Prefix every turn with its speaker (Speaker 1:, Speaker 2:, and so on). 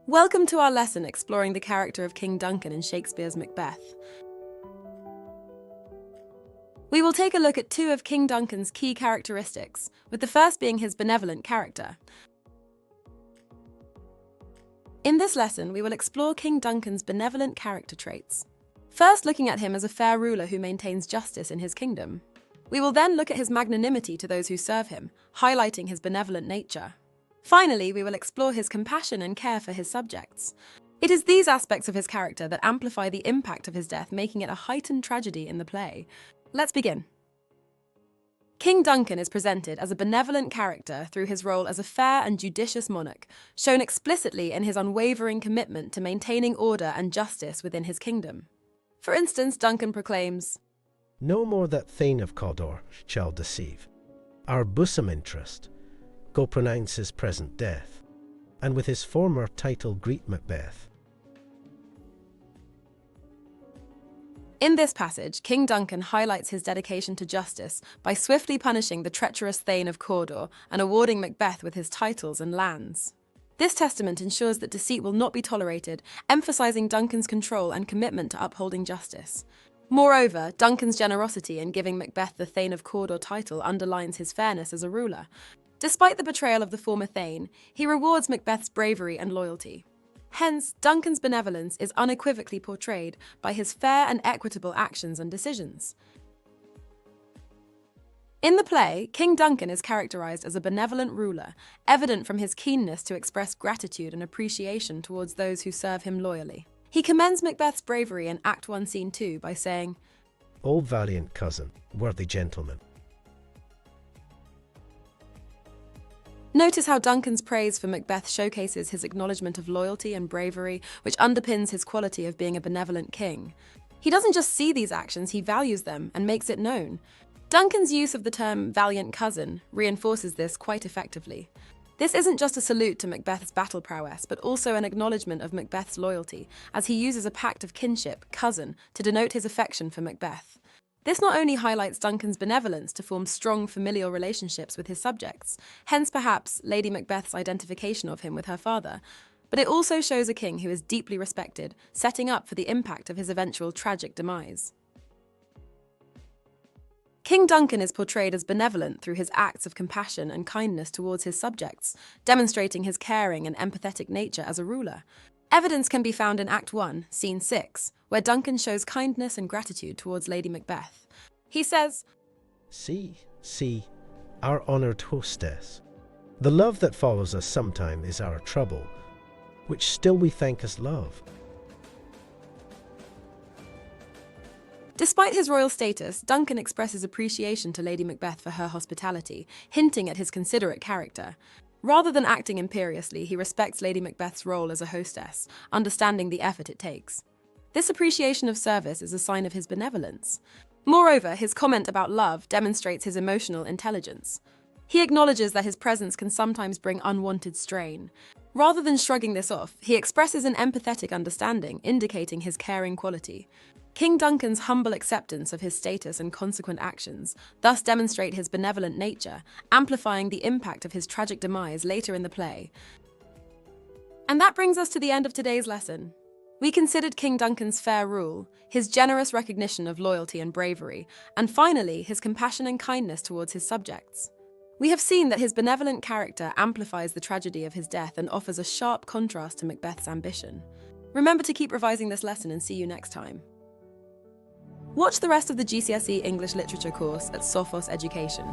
Speaker 1: Welcome to our lesson exploring the character of King Duncan in Shakespeare's Macbeth. We will take a look at two of King Duncan's key characteristics, with the first being his benevolent character. In this lesson, we will explore King Duncan's benevolent character traits. First, looking at him as a fair ruler who maintains justice in his kingdom. We will then look at his magnanimity to those who serve him, highlighting his benevolent nature. Finally, we will explore his compassion and care for his subjects. It is these aspects of his character that amplify the impact of his death, making it a heightened tragedy in the play. Let's begin. King Duncan is presented as a benevolent character through his role as a fair and judicious monarch, shown explicitly in his unwavering commitment to maintaining order and justice within his kingdom. For instance, Duncan proclaims,
Speaker 2: "No more that Thane of Cawdor shall deceive. Our bosom interest, go pronounce his present death, and with his former title greet Macbeth."
Speaker 1: In this passage, King Duncan highlights his dedication to justice by swiftly punishing the treacherous Thane of Cawdor and awarding Macbeth with his titles and lands. This testament ensures that deceit will not be tolerated, emphasizing Duncan's control and commitment to upholding justice. Moreover, Duncan's generosity in giving Macbeth the Thane of Cawdor title underlines his fairness as a ruler. Despite the betrayal of the former Thane, he rewards Macbeth's bravery and loyalty. Hence, Duncan's benevolence is unequivocally portrayed by his fair and equitable actions and decisions. In the play, King Duncan is characterized as a benevolent ruler, evident from his keenness to express gratitude and appreciation towards those who serve him loyally. He commends Macbeth's bravery in Act 1, Scene 2 by saying,
Speaker 2: "O valiant cousin, worthy gentleman."
Speaker 1: Notice how Duncan's praise for Macbeth showcases his acknowledgement of loyalty and bravery, which underpins his quality of being a benevolent king. He doesn't just see these actions, he values them and makes it known. Duncan's use of the term valiant cousin reinforces this quite effectively. This isn't just a salute to Macbeth's battle prowess, but also an acknowledgement of Macbeth's loyalty, as he uses a pact of kinship, cousin, to denote his affection for Macbeth. This not only highlights Duncan's benevolence to form strong familial relationships with his subjects, hence perhaps Lady Macbeth's identification of him with her father, but it also shows a king who is deeply respected, setting up for the impact of his eventual tragic demise. King Duncan is portrayed as benevolent through his acts of compassion and kindness towards his subjects, demonstrating his caring and empathetic nature as a ruler. Evidence can be found in Act 1, Scene 6, where Duncan shows kindness and gratitude towards Lady Macbeth. He says,
Speaker 2: See, our honoured hostess. The love that follows us sometime is our trouble, which still we thank as love."
Speaker 1: Despite his royal status, Duncan expresses appreciation to Lady Macbeth for her hospitality, hinting at his considerate character. Rather than acting imperiously, he respects Lady Macbeth's role as a hostess, understanding the effort it takes. This appreciation of service is a sign of his benevolence. Moreover, his comment about love demonstrates his emotional intelligence. He acknowledges that his presence can sometimes bring unwanted strain. Rather than shrugging this off, he expresses an empathetic understanding, indicating his caring quality. King Duncan's humble acceptance of his status and consequent actions thus demonstrate his benevolent nature, amplifying the impact of his tragic demise later in the play. And that brings us to the end of today's lesson. We considered King Duncan's fair rule, his generous recognition of loyalty and bravery, and finally, his compassion and kindness towards his subjects. We have seen that his benevolent character amplifies the tragedy of his death and offers a sharp contrast to Macbeth's ambition. Remember to keep revising this lesson and see you next time. Watch the rest of the GCSE English Literature course at Sophos Education.